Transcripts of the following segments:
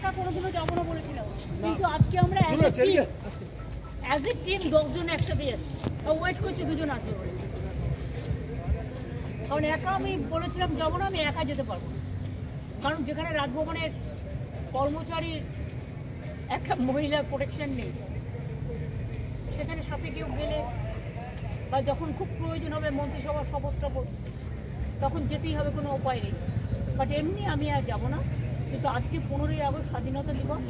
একা কোনোদিনও যাবো না বলেছিলাম, কিন্তু আজকে আমরা অ্যাজ এ টিম 10 জন একসাথে যাচ্ছি, ওয়েট করছি 2 জন আসবে বলে। কারণ একা আমি বলেছিলাম যাবো না, আমি একা যেতে পারবো না। কারণ যেখানে রাজভবনের কর্মচারীর একটা মহিলার প্রোটেকশন নেই, সেখানে সাথে কেউ গেলে বা যখন খুব প্রয়োজন হবে মন্ত্রিসভার শপথটা তখন যেতেই হবে, কোনো উপায় নেই। বাট এমনি আমি আর যাবো না। কিন্তু আজকে 15ই আগস্ট স্বাধীনতা দিবস,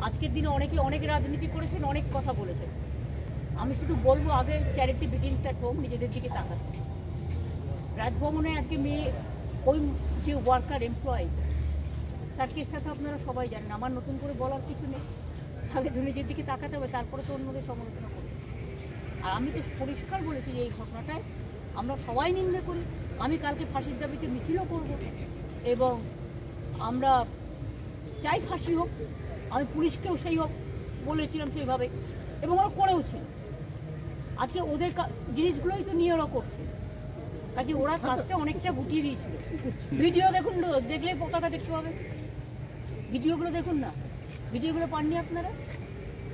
আজকের দিনে অনেকে অনেক রাজনীতি করেছেন, অনেক কথা বলেছেন। আমি শুধু বলবো আগে চ্যারিটি বিগিনস অ্যাট হোম, নিজেদের দিকে তাকাতে। রাজভবনে আজকে মেয়ে ওই যে ওয়ার্কার এমপ্লয়ি, তার কেসটা তো আপনারা সবাই জানেন, আমার নতুন করে বলার কিছু নেই। আগে তো নিজের দিকে তাকাতে হবে, তারপরে তো অন্যদের সমালোচনা করবে। আর আমি তো পরিষ্কার বলেছি যে এই ঘটনাটায় আমরা সবাই নিন্দা করি। আমি কালকে ফাঁসির দাবিতে মিছিলও করব এবং আমরা চাই ফাঁসি হোক। আমি পুলিশকেও সেই হোক বলেছিলাম সেইভাবে, এবং ওরা করেও ছিল। আজকে ওদের জিনিসগুলোই তো নিয়ে ওরা করছে, কাজে ওরা কাজটা অনেকটা গুটিয়ে দিয়েছিল। ভিডিও দেখুন, দেখলেই পতাকা দেখতে হবে। ভিডিওগুলো দেখুন না, ভিডিওগুলো পাননি আপনারা?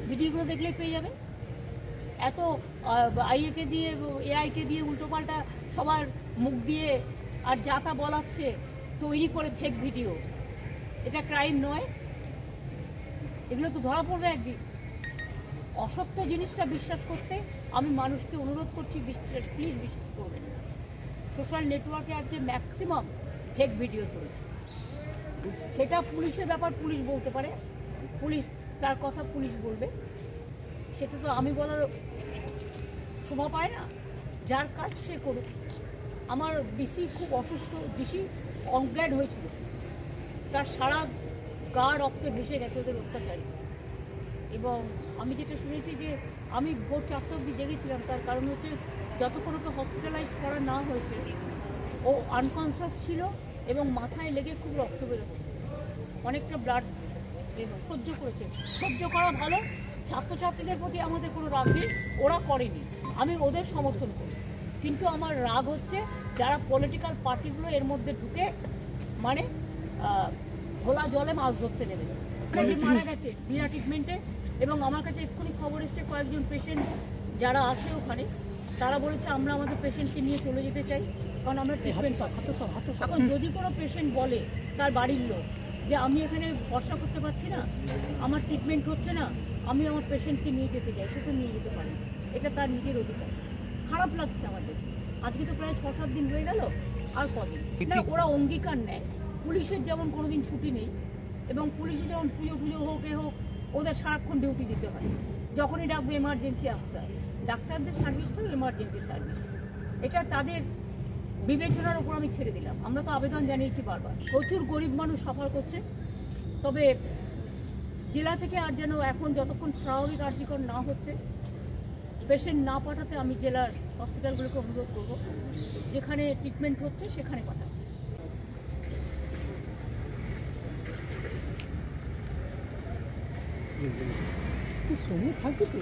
ভিডিওগুলো দেখলেই পেয়ে যাবেন। এত আইএকে দিয়ে এআইকে দিয়ে উল্টোপাল্টা সবার মুখ দিয়ে আর যা তা বলাচ্ছে, তৈরি করে ফেক ভিডিও। এটা ক্রাইম নয়? এগুলো তো ধরা পড়বে একদিন। অসত্য জিনিসটা বিশ্বাস করতে আমি মানুষকে অনুরোধ করছি, প্লিজ বিশ্বাস করবেন না। সোশ্যাল নেটওয়ার্কে আজকে ম্যাক্সিমাম ফেক ভিডিও চলছে। সেটা পুলিশের ব্যাপার, পুলিশ বলতে পারে, পুলিশ তার কথা পুলিশ বলবে, সেটা তো আমি বলার শোভা পায় না। যার কাজ সে করুক। আমার ডিসি খুব অসুস্থ, ডিসি অনগ্ল্যাড হয়েছিল, তার সারা গা রক্তে ভেসে গেছে ওদের অত্যাচারী। এবং আমি যেটা শুনেছি যে আমি ভোর 4টা অবধি জেগেছিলাম, তার কারণ হচ্ছে যতক্ষণ ওকে হসপিটালাইজ করা না হয়েছে ও আনকনসিয়াস ছিল এবং মাথায় লেগে খুব রক্ত বেরোচ্ছে, অনেকটা ব্লাড সহ্য করেছে। সহ্য করা ভালো, ছাত্রছাত্রীদের প্রতি আমাদের কোনো রাগ নেই, ওরা করেনি, আমি ওদের সমর্থন করি। কিন্তু আমার রাগ হচ্ছে যারা পলিটিক্যাল পার্টিগুলো এর মধ্যে ঢুকে মানে ঘোলা জলে মাছ ধরতে নেবে। মারা গেছে বিনা ট্রিটমেন্টে, এবং আমার কাছে এক্ষুনি খবর এসছে কয়েকজন পেশেন্ট যারা আছে ওখানে, তারা বলেছে আমরা আমাদের পেশেন্টকে নিয়ে চলে যেতে চাই, কারণ আমরা ট্রিটমেন্ট এখন যদি কোনো পেশেন্ট বলে তার বাড়ির লোক যে আমি এখানে ভরসা করতে পারছি না, আমার ট্রিটমেন্ট হচ্ছে না, আমি আমার পেশেন্টকে নিয়ে যেতে চাই, সে তো নিয়ে যেতে পারে, এটা তার নিজের অধিকার। খারাপ লাগছে আমাদের, আজকে তো প্রায় 6-7 দিন হয়ে গেল, আর কদিন না ওরা অঙ্গীকার নেয়। পুলিশের যেমন কোনোদিন ছুটি নেই, এবং পুলিশে যেমন পুজো হোক এ হোক, ওদের সারাক্ষণ ডিউটি দিতে হয়, যখনই ডাকবে এমার্জেন্সি আসতে হয়। ডাক্তারদের সার্ভিসটাও এমার্জেন্সি সার্ভিস, এটা তাদের বিবেচনার উপর আমি ছেড়ে দিলাম। আমরা তো আবেদন জানিয়েছি বারবার, প্রচুর গরিব মানুষ সাফার করছে। তবে জেলা থেকে আর যেন এখন যতক্ষণ স্বাভাবিক কার্যকর না হচ্ছে, পেশেন্ট না পাঠাতে আমি জেলার হসপিটালগুলোকে অনুরোধ করব, যেখানে ট্রিটমেন্ট হচ্ছে সেখানে পাঠাতে। সময় থাকবে তো